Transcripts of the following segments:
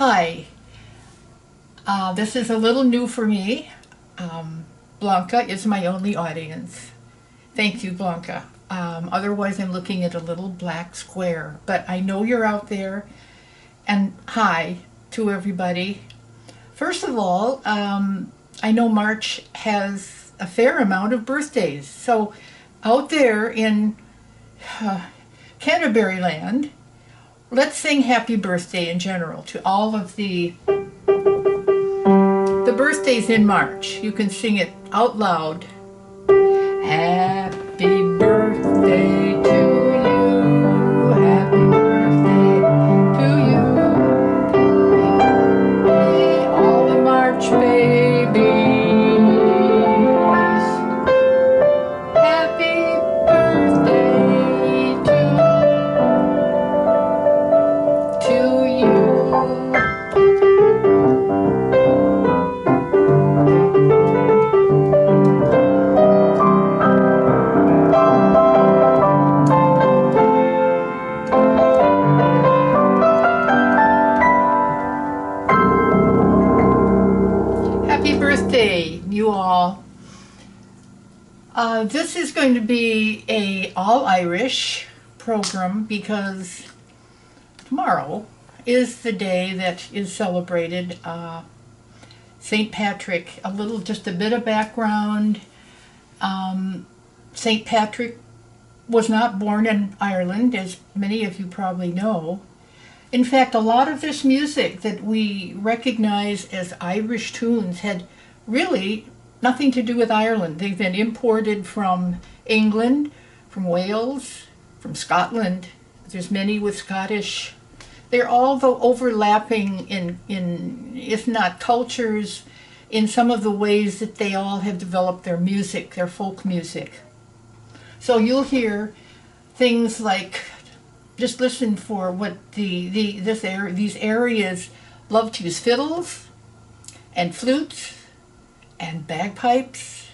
Hi, this is a little new for me. Blanca is my only audience. Thank you, Blanca. Otherwise, I'm looking at a little black square, but I know you're out there. And hi to everybody. First of all, I know March has a fair amount of birthdays. So out there in Canterbury land, let's sing happy birthday in general to all of the birthdays in March. You can sing it out loud. Happy birthday to you. Happy birthday to you. Happy birthday, all the March babies. Happy birthday to you. Happy birthday, you all. This is going to be a all-Irish program because tomorrow is the day that is celebrated. St. Patrick, just a bit of background. St. Patrick was not born in Ireland, as many of you probably know. In fact, a lot of this music that we recognize as Irish tunes had really nothing to do with Ireland. They've been imported from England, from Wales, from Scotland. There's many with Scottish. They're all though overlapping in if not cultures, in some of the ways that they all have developed their music, their folk music. So you'll hear things like, just listen for what these areas love to use: fiddles and flutes and bagpipes,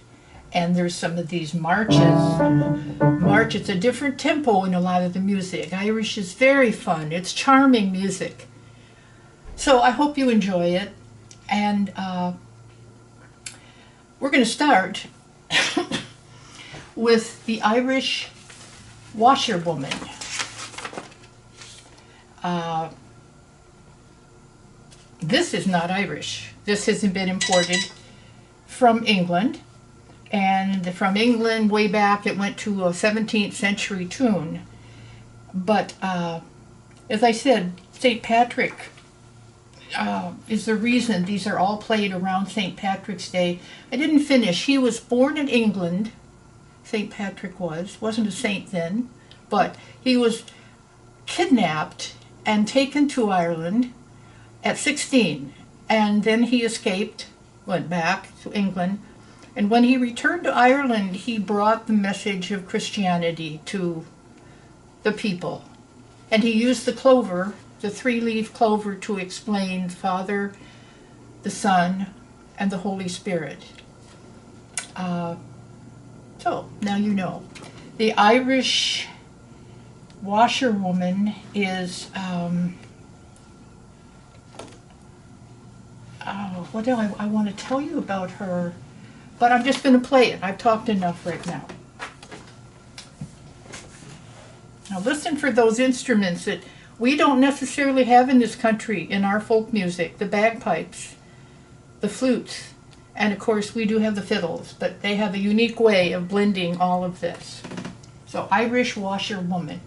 and there's some of these marches. It's a different tempo in a lot of the music. Irish is very fun. It's charming music. So I hope you enjoy it, and we're going to start with the Irish washerwoman. This is not Irish. This hasn't been imported from England. And from England, way back, it went to a 17th century tune. But as I said, St. Patrick is the reason these are all played around St. Patrick's Day. I didn't finish. He was born in England. St. Patrick wasn't a saint then, but he was kidnapped and taken to Ireland at 16. And then he escaped, went back to England. And when he returned to Ireland, he brought the message of Christianity to the people. And he used the clover, the three-leaf clover, to explain the Father, the Son, and the Holy Spirit. So, now you know. The Irish washerwoman is, what do I want to tell you about her? But I'm just going to play it. I've talked enough right now. Now listen for those instruments that we don't necessarily have in this country in our folk music. The bagpipes, the flutes, and of course we do have the fiddles, but they have a unique way of blending all of this. So Irish washerwoman.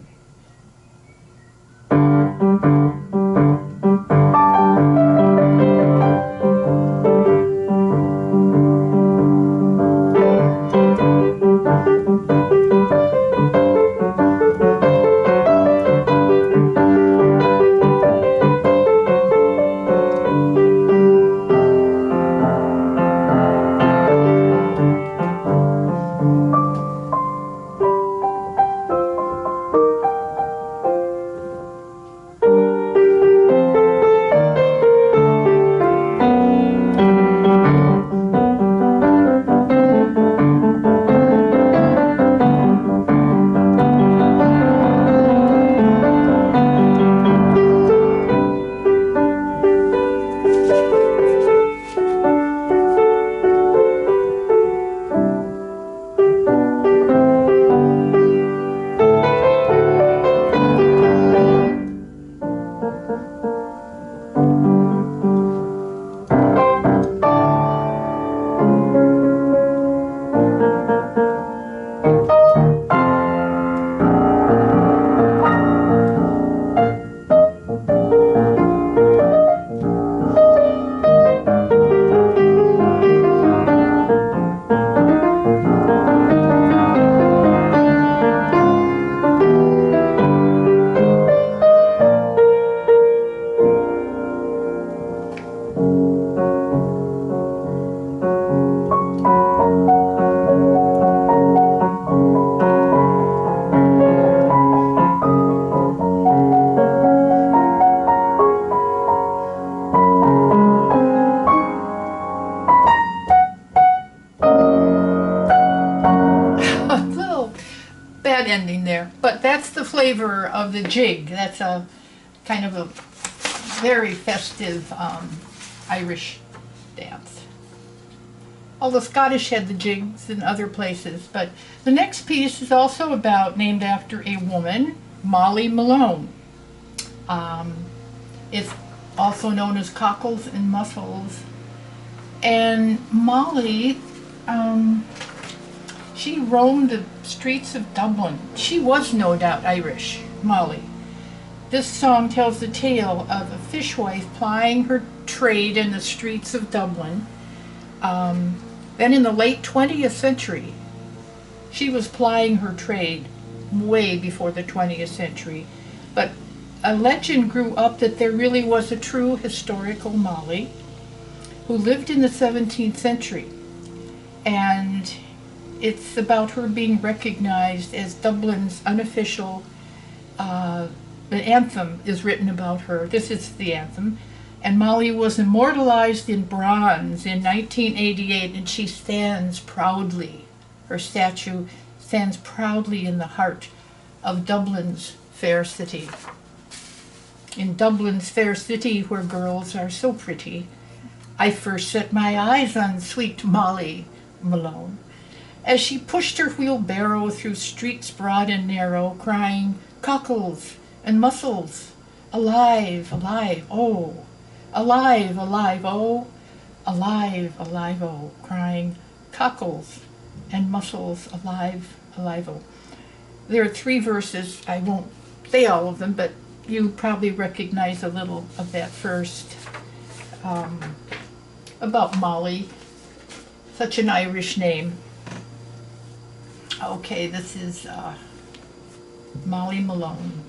Bad ending there, but that's the flavor of the jig. That's a kind of a very festive Irish dance. All the Scottish had the jigs in other places, but the next piece is also named after a woman, Molly Malone. It's also known as Cockles and Mussels. And Molly, she roamed the streets of Dublin. She was no doubt Irish, Molly. This song tells the tale of a fishwife plying her trade in the streets of Dublin. Then in the late 20th century, she was plying her trade way before the 20th century. But a legend grew up that there really was a true historical Molly who lived in the 17th century. And it's about her being recognized as Dublin's unofficial, the anthem is written about her. This is the anthem. And Molly was immortalized in bronze in 1988, and she stands proudly. Her statue stands proudly in the heart of Dublin's fair city. In Dublin's fair city, where girls are so pretty, I first set my eyes on sweet Molly Malone, as she pushed her wheelbarrow through streets broad and narrow, crying, "Cockles and mussels, alive, alive, oh, alive, alive, oh, alive, alive, oh," crying, "Cockles and mussels, alive, alive, oh." There are 3 verses. I won't say all of them, but you probably recognize a little of that first, about Molly, such an Irish name. Okay, this is Molly Malone.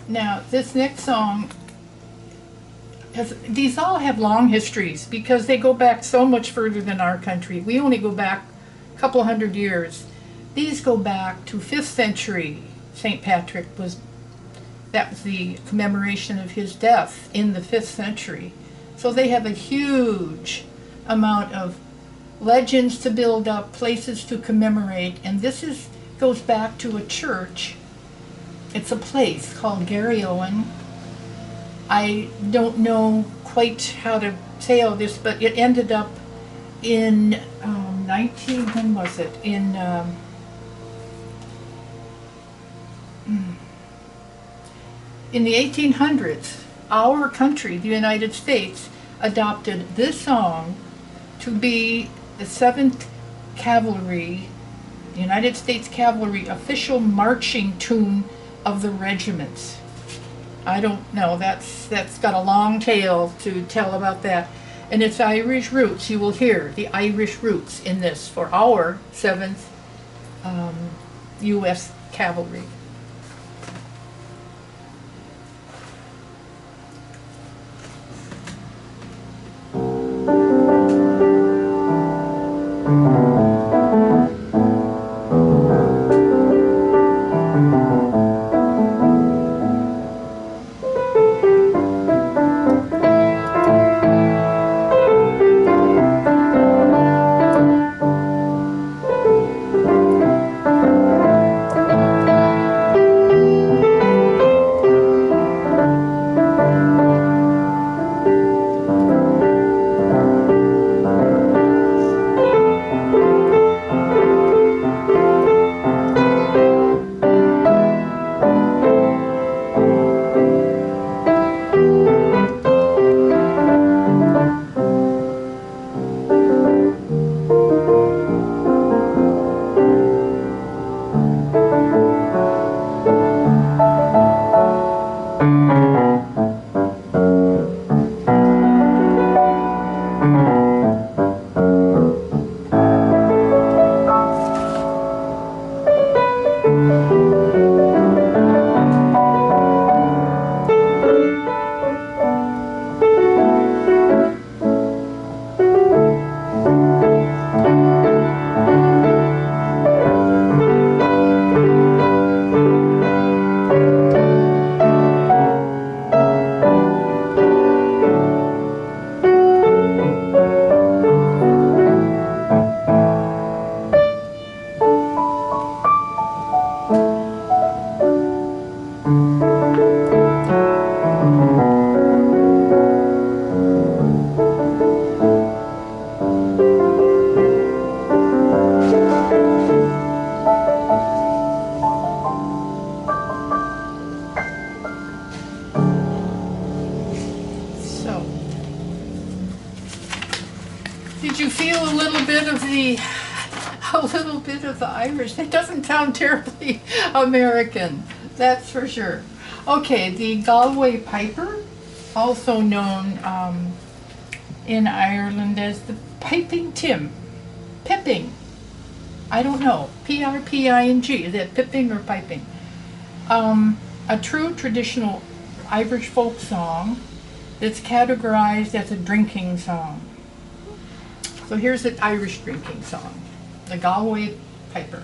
Now, this next song, these all have long histories because they go back so much further than our country. We only go back a couple hundred years. These go back to 5th century. St. Patrick that was the commemoration of his death in the 5th century. So they have a huge amount of legends to build up, places to commemorate, and this goes back to a church. It's a place called Garryowen. I don't know quite how to say all this, but it ended up in 19, when was it? In the 1800s, our country, the United States, adopted this song to be the 7th Cavalry, United States Cavalry official marching tune of the regiments. I don't know, that's got a long tale to tell about that. And it's Irish roots. You will hear the Irish roots in this for our 7th U.S. Cavalry. Did you feel a little bit of the Irish? It doesn't sound terribly American, that's for sure. Okay, the Galway Piper, also known in Ireland as the Piping Tim. Pipping. I don't know. P-R-P-I-N-G. Is that pipping or piping? A true traditional Irish folk song that's categorized as a drinking song. So here's an Irish drinking song, the Galway Piper.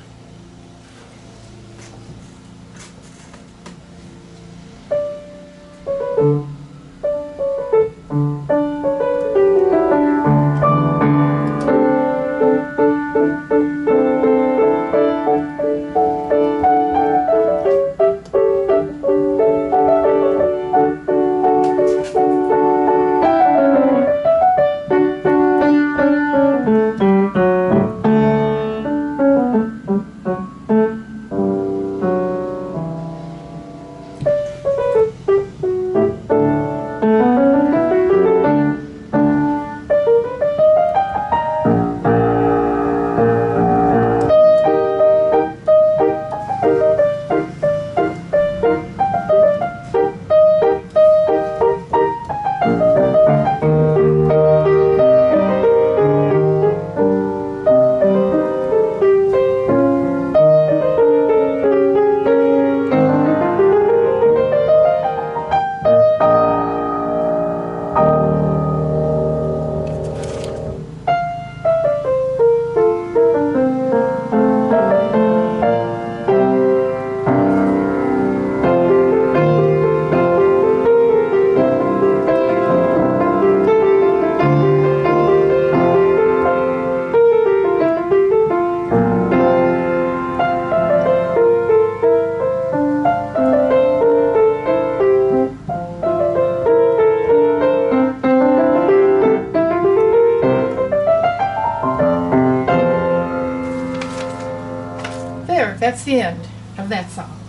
that's the end of that song.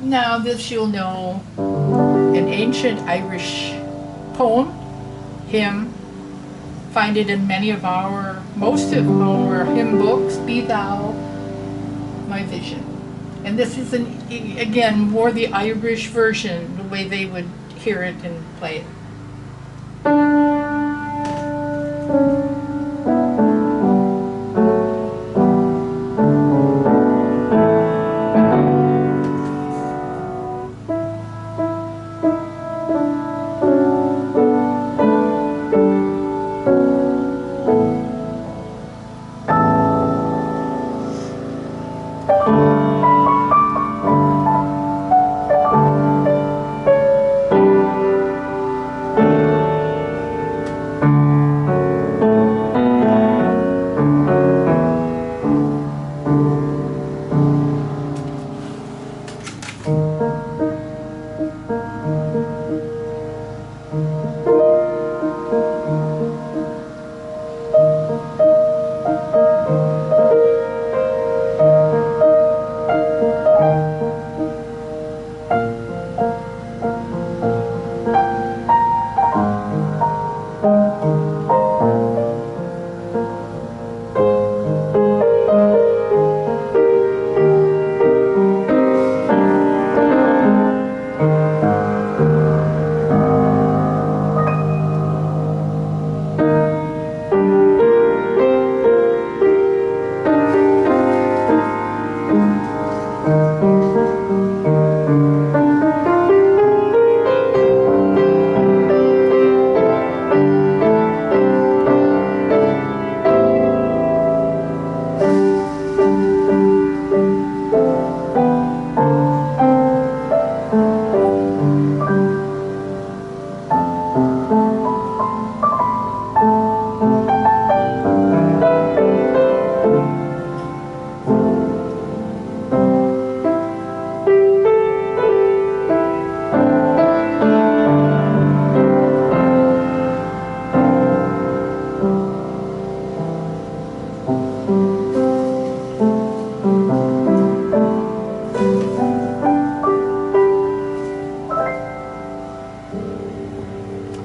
Now, this you'll know, an ancient Irish poem, hymn. Find it in most of our hymn books, Be Thou My Vision. And this is, again, more the Irish version, the way they would hear it and play it.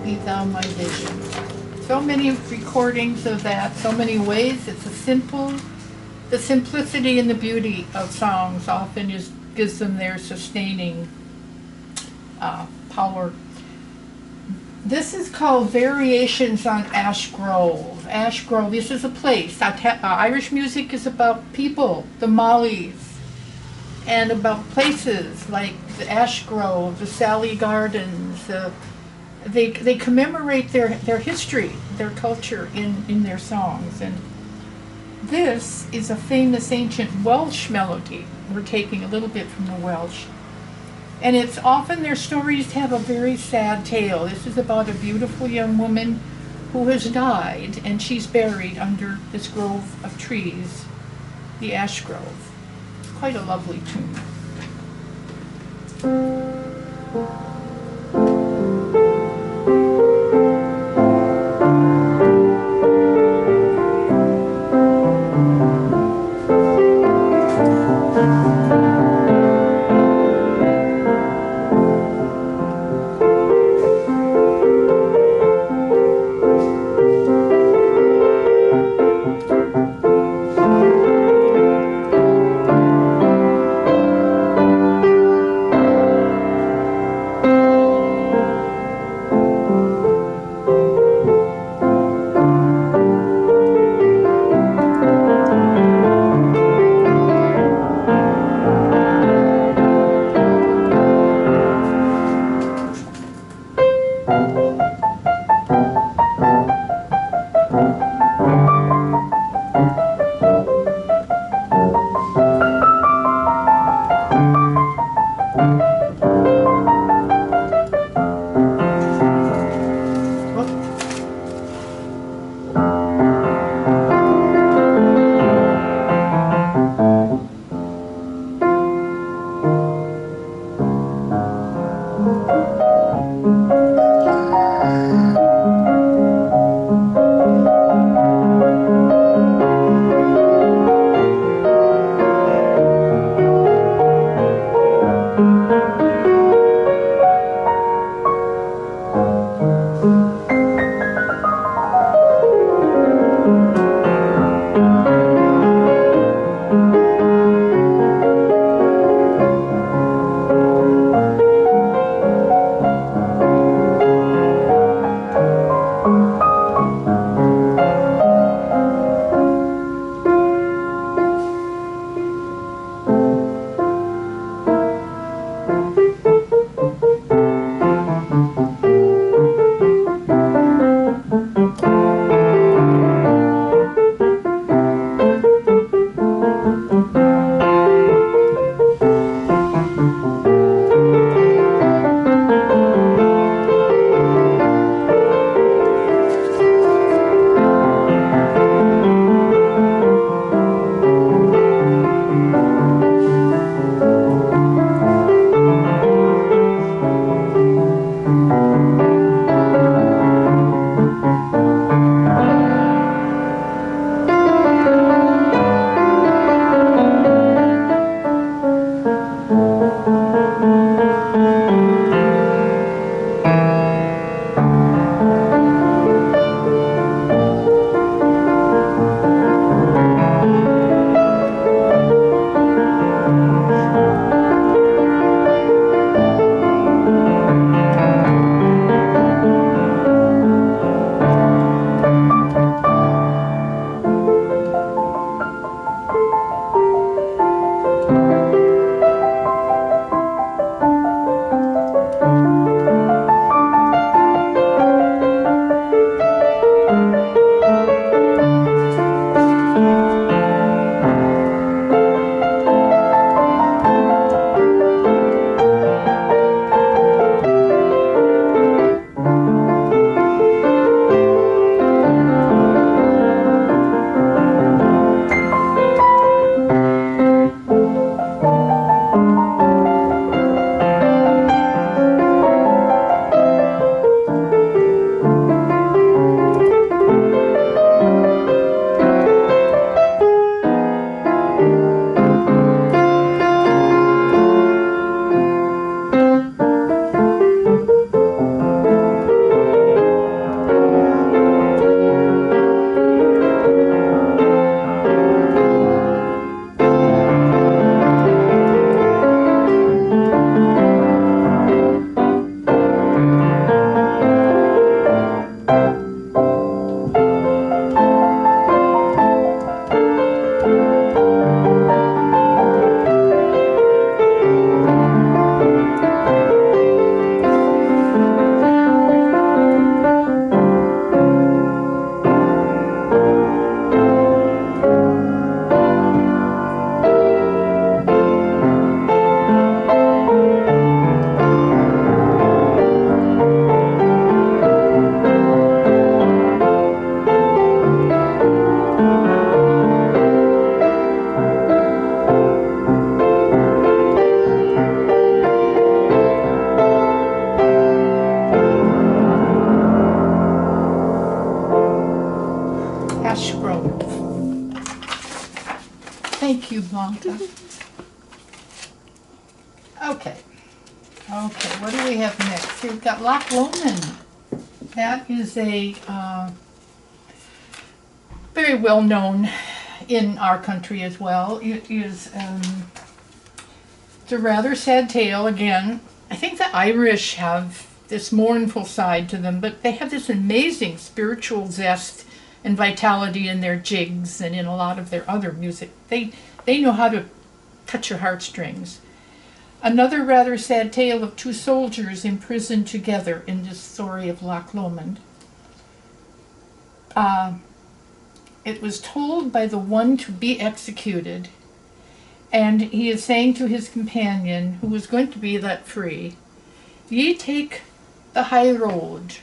Be Thou My Vision. So many recordings of that, so many ways. It's the simplicity and the beauty of songs often gives them their sustaining power. This is called Variations on Ash Grove. Ash Grove, this is a place. Irish music is about people, the Mollies, and about places like the Ash Grove, the Sally Gardens. They commemorate their history, their culture in their songs. And this is a famous ancient Welsh melody. We're taking a little bit from the Welsh. And it's often their stories have a very sad tale. This is about a beautiful young woman who has died, and she's buried under this grove of trees, the Ash Grove. It's quite a lovely tune. Thank you, Blanca. Okay. Okay, what do we have next? We've got Loch Lomond. That is a very well known in our country as well. It is it's a rather sad tale. Again, I think the Irish have this mournful side to them, but they have this amazing spiritual zest and vitality in their jigs and in a lot of their other music. They know how to touch your heartstrings. Another rather sad tale of two soldiers imprisoned together in this story of Loch Lomond. It was told by the one to be executed, and he is saying to his companion, who was going to be let free, "Ye take the high road,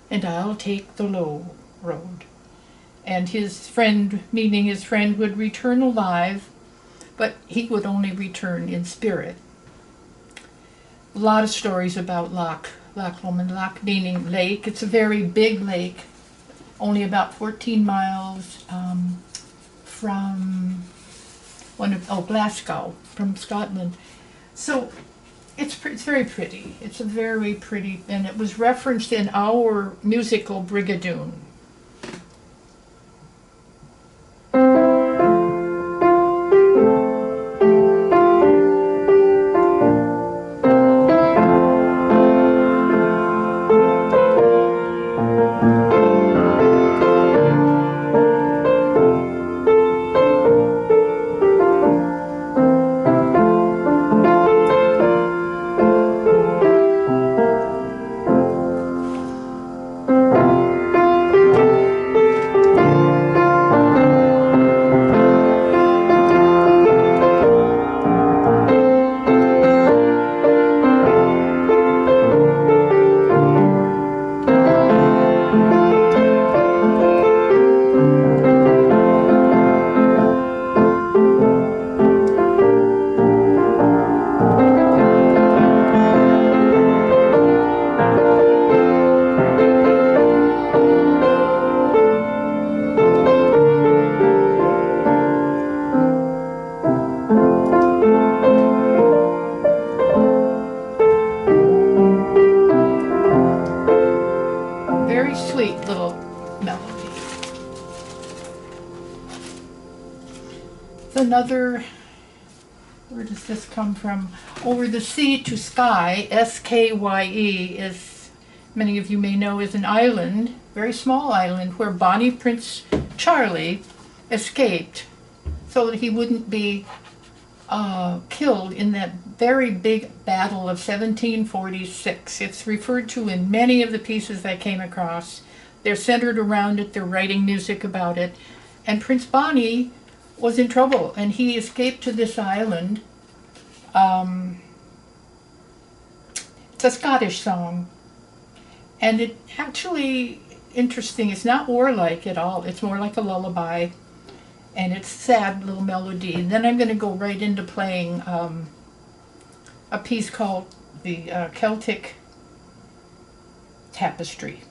and I'll take the low road." And his friend, meaning his friend, would return alive, but he would only return in spirit. A lot of stories about Loch Lomond. Loch meaning lake. It's a very big lake, only about 14 miles from Glasgow, from Scotland. So it's very pretty. It's a very pretty, and it was referenced in our musical Brigadoon. Another, where does this come from? Over the Sea to Skye, S-K-Y-E, as many of you may know, is an island, very small island, where Bonnie Prince Charlie escaped so that he wouldn't be killed in that very big battle of 1746. It's referred to in many of the pieces I came across. They're centered around it, they're writing music about it, and Prince Bonnie was in trouble, and he escaped to this island. It's a Scottish song, and it actually interesting. It's not warlike at all. It's more like a lullaby, and it's a sad little melody. And then I'm going to go right into playing a piece called the Celtic Tapestry,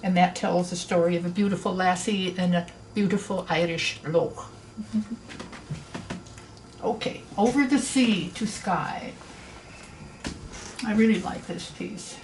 and that tells the story of a beautiful lassie and a beautiful Irish loch. Okay, Over the Sea to Skye. I really like this piece.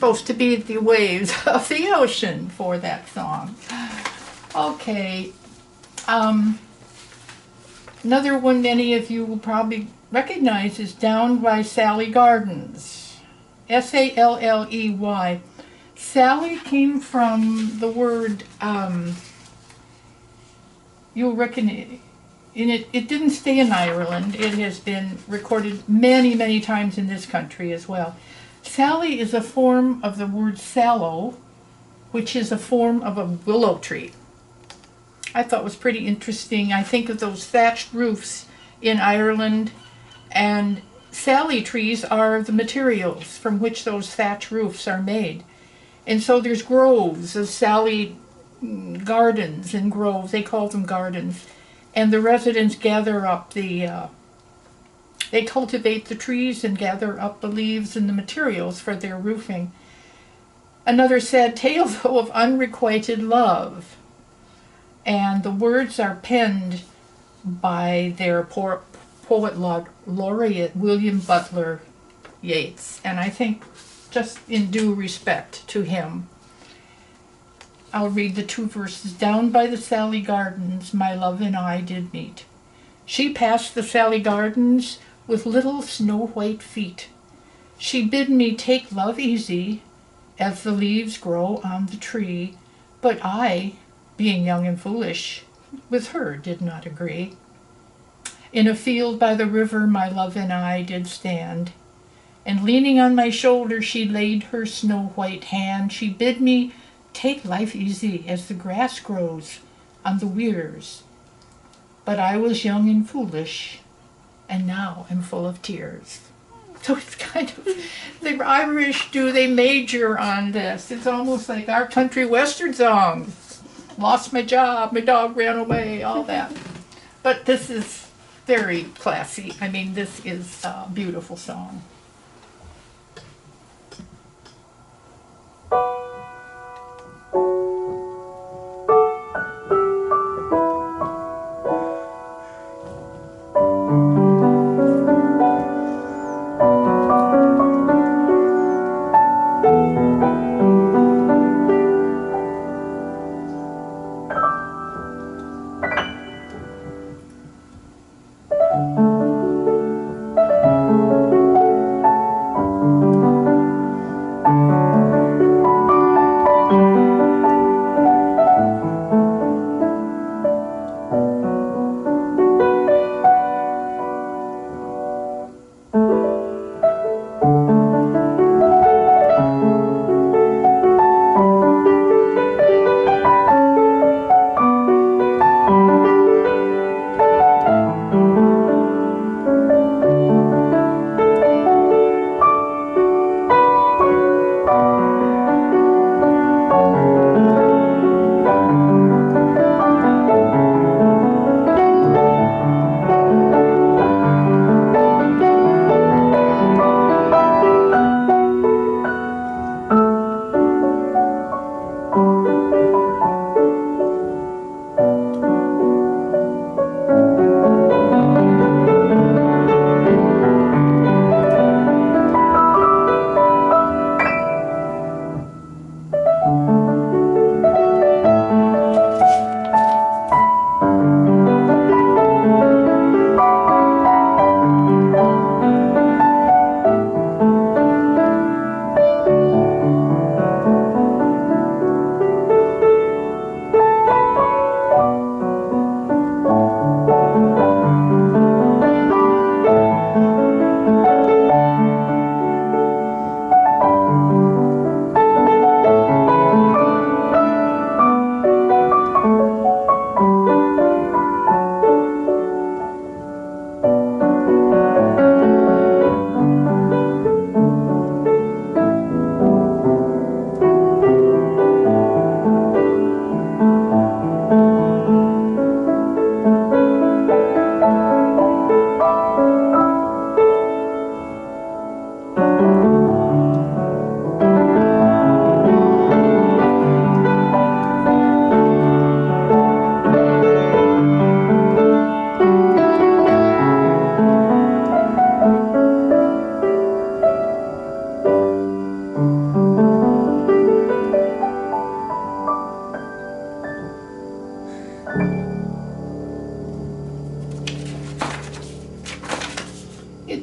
supposed to be the waves of the ocean for that song. Okay. Another one many of you will probably recognize is Down by Salley Gardens. Salley. Sally came from the word, you'll reckon it didn't stay in Ireland. It has been recorded many, many times in this country as well. Sally is a form of the word sallow, which is a form of a willow tree. I thought was pretty interesting. I think of those thatched roofs in Ireland, and Sally trees are the materials from which those thatch roofs are made. And so there's groves of Sally gardens and groves, they call them gardens, and the residents gather up they cultivate the trees and gather up the leaves and the materials for their roofing. Another sad tale, though, of unrequited love. And the words are penned by their poet laureate, William Butler Yeats. And I think just in due respect to him, I'll read the two verses. Down by the Salley Gardens, my love and I did meet. She passed the Salley Gardens with little snow-white feet. She bid me take love easy, as the leaves grow on the tree, but I, being young and foolish, with her did not agree. In a field by the river my love and I did stand, and leaning on my shoulder she laid her snow-white hand. She bid me take life easy as the grass grows on the weirs, but I was young and foolish, and now am full of tears. So it's kind of, the Irish they major on this. It's almost like our country western songs. Lost my job, my dog ran away, all that. But this is very classy. I mean, this is a beautiful song.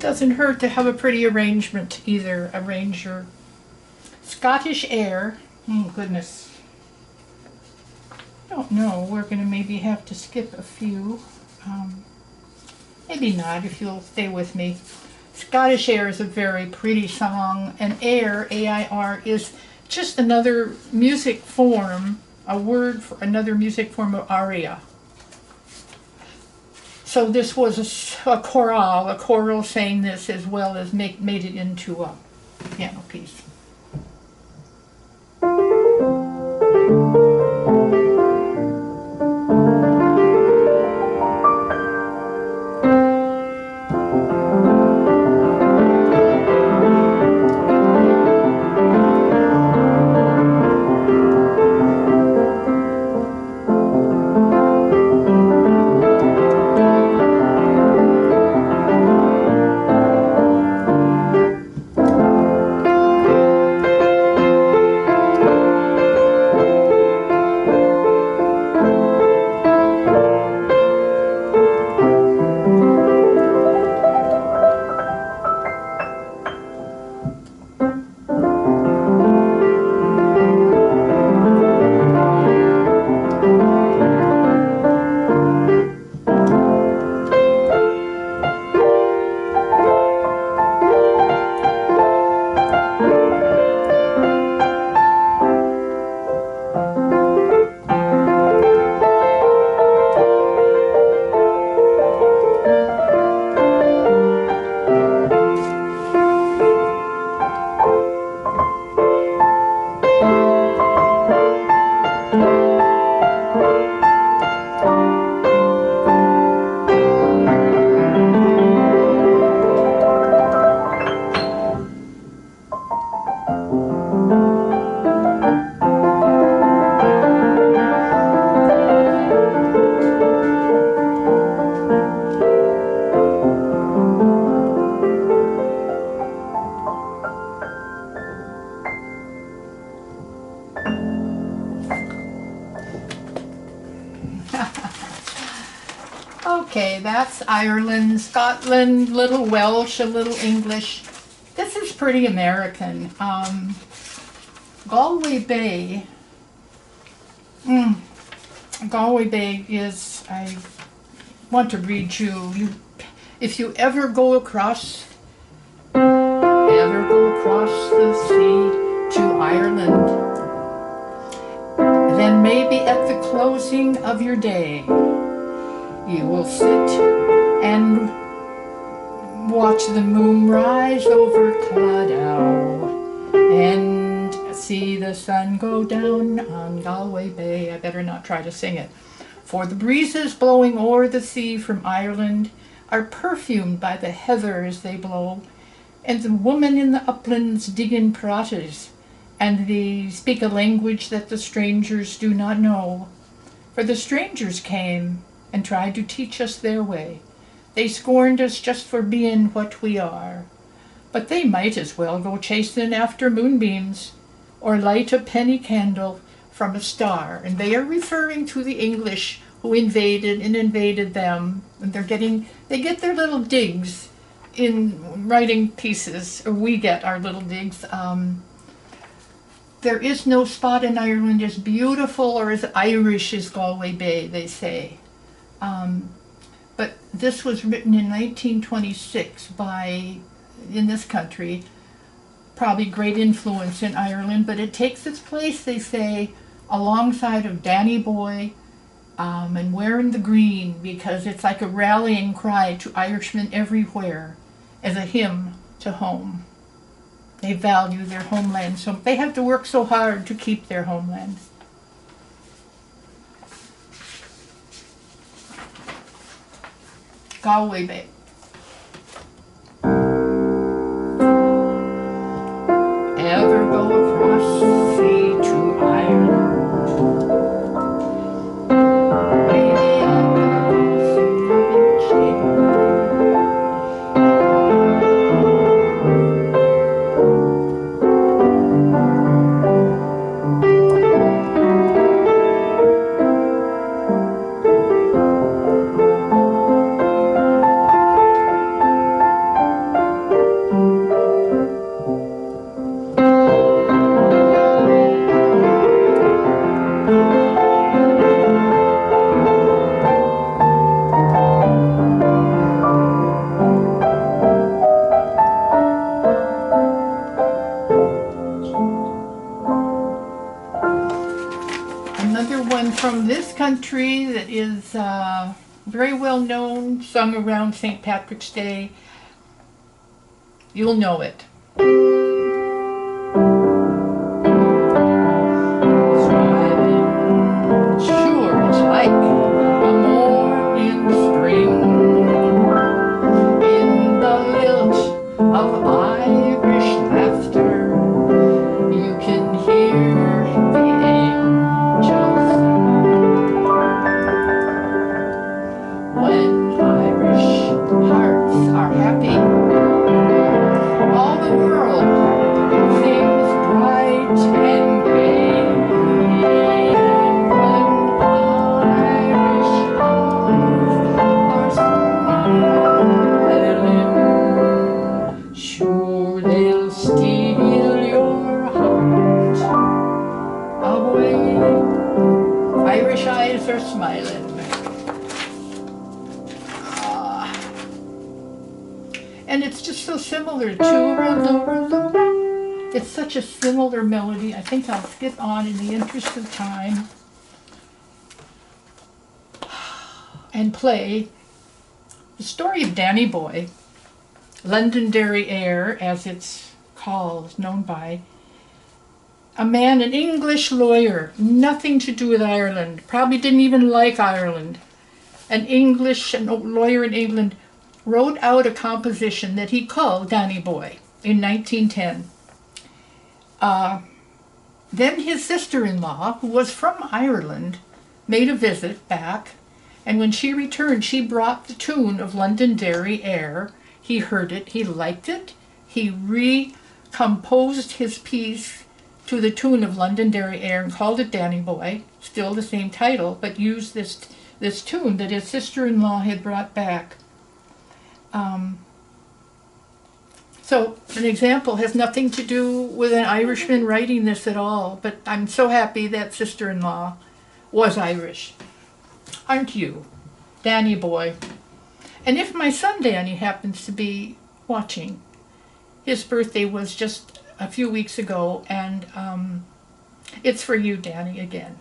doesn't hurt to have a pretty arrangement either, arranger. Scottish air. Oh, goodness. I don't know. We're going to maybe have to skip a few. Maybe not, if you'll stay with me. Scottish air is a very pretty song, and air, A-I-R, is just another music form, a word for another music form of aria. So this was a choral sang this as well as made it into a piano piece. Okay, that's Ireland, Scotland, little Welsh, a little English. This is pretty American. Galway Bay. Galway Bay is, I want to read you, if you ever go across the sea to Ireland, then maybe at the closing of your day, you will sit and watch the moon rise over Clonard and see the sun go down on Galway Bay. I better not try to sing it. For the breezes blowing o'er the sea from Ireland are perfumed by the heather as they blow, and the women in the uplands dig in praties, and they speak a language that the strangers do not know. For the strangers came and tried to teach us their way. They scorned us just for being what we are. But they might as well go chasing after moonbeams or light a penny candle from a star. And they are referring to the English who invaded them. And they get their little digs in writing pieces, or we get our little digs. There is no spot in Ireland as beautiful or as Irish as Galway Bay, they say. But this was written in 1926 in this country, probably great influence in Ireland, but it takes its place, they say, alongside of Danny Boy and Wearing the Green, because it's like a rallying cry to Irishmen everywhere as a hymn to home. They value their homeland, so they have to work so hard to keep their homeland. Galway Bay. Ever go across the sea to Ireland? Maybe at the closing of is very well known, sung around St. Patrick's Day. You'll know it. Sure, it's like a morning spring in the lilt of Irish laughter. You can hear the angels sing. When Irish hearts are happy, all the world seems bright and gay. When Irish eyes are smiling, sure they'll steal your heart away. Irish eyes are smiling. And it's just so similar to it's such a similar melody. I think I'll skip on in the interest of time and play the story of Danny Boy, Londonderry Air, as it's called, known by a man, an English lawyer, nothing to do with Ireland, probably didn't even like Ireland. An lawyer in England wrote out a composition that he called Danny Boy in 1910. Then his sister-in-law, who was from Ireland, made a visit back, and when she returned, she brought the tune of Londonderry Air. He heard it, he liked it, he recomposed his piece to the tune of Londonderry Air and called it Danny Boy, still the same title, but used this tune that his sister-in-law had brought back. So an example has nothing to do with an Irishman writing this at all, but I'm so happy that sister-in-law was Irish. Aren't you? Danny Boy. And if my son Danny happens to be watching, his birthday was just a few weeks ago, and it's for you, Danny, again.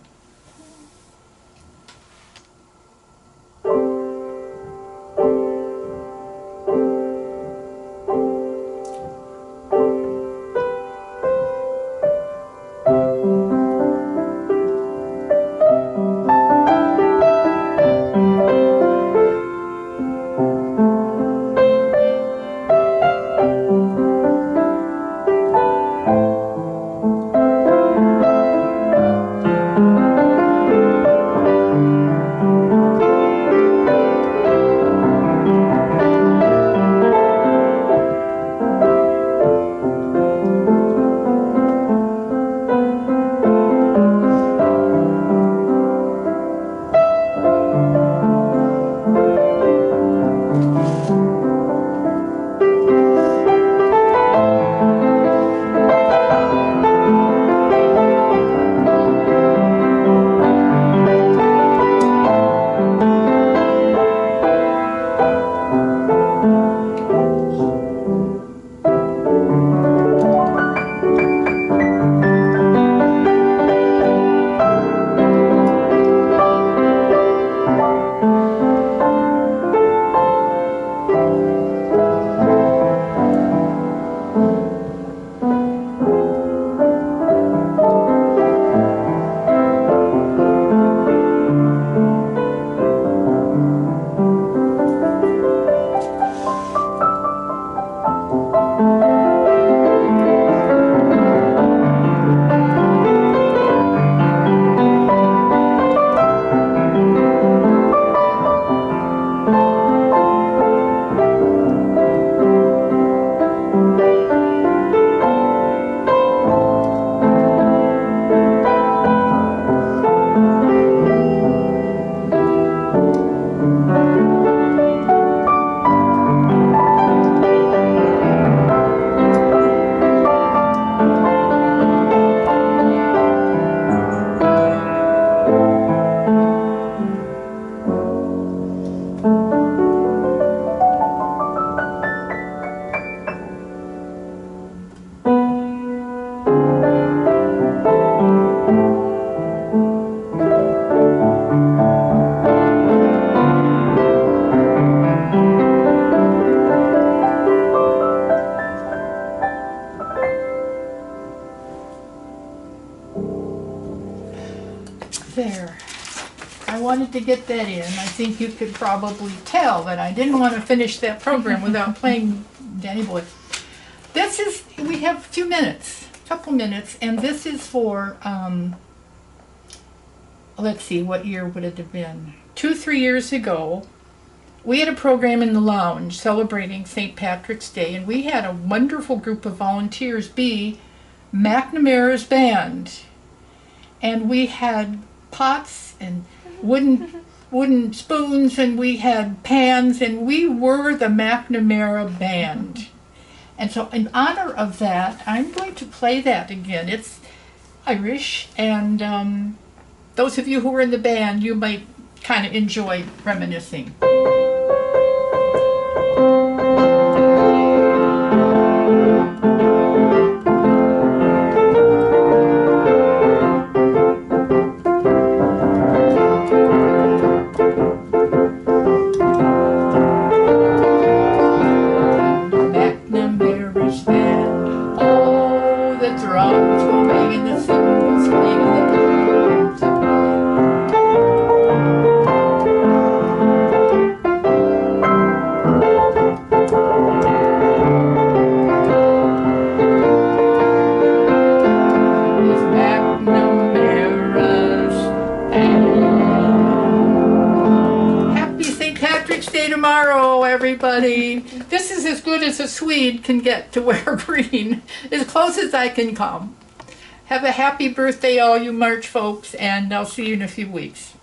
wanted to get that in. I think you could probably tell that I didn't want to finish that program without playing Danny Boy. We have a few minutes, a couple minutes, and this is for, let's see, what year would it have been? 2-3 years ago, we had a program in the lounge celebrating St. Patrick's Day, and we had a wonderful group of volunteers be McNamara's band. And we had pots and wooden spoons, and we had pans, and we were the McNamara band. And so in honor of that, I'm going to play that again. It's Irish, and those of you who were in the band, you might kind of enjoy reminiscing. Tomorrow, everybody. This is as good as a Swede can get to wear green, as close as I can come. Have a happy birthday, all you March folks, and I'll see you in a few weeks.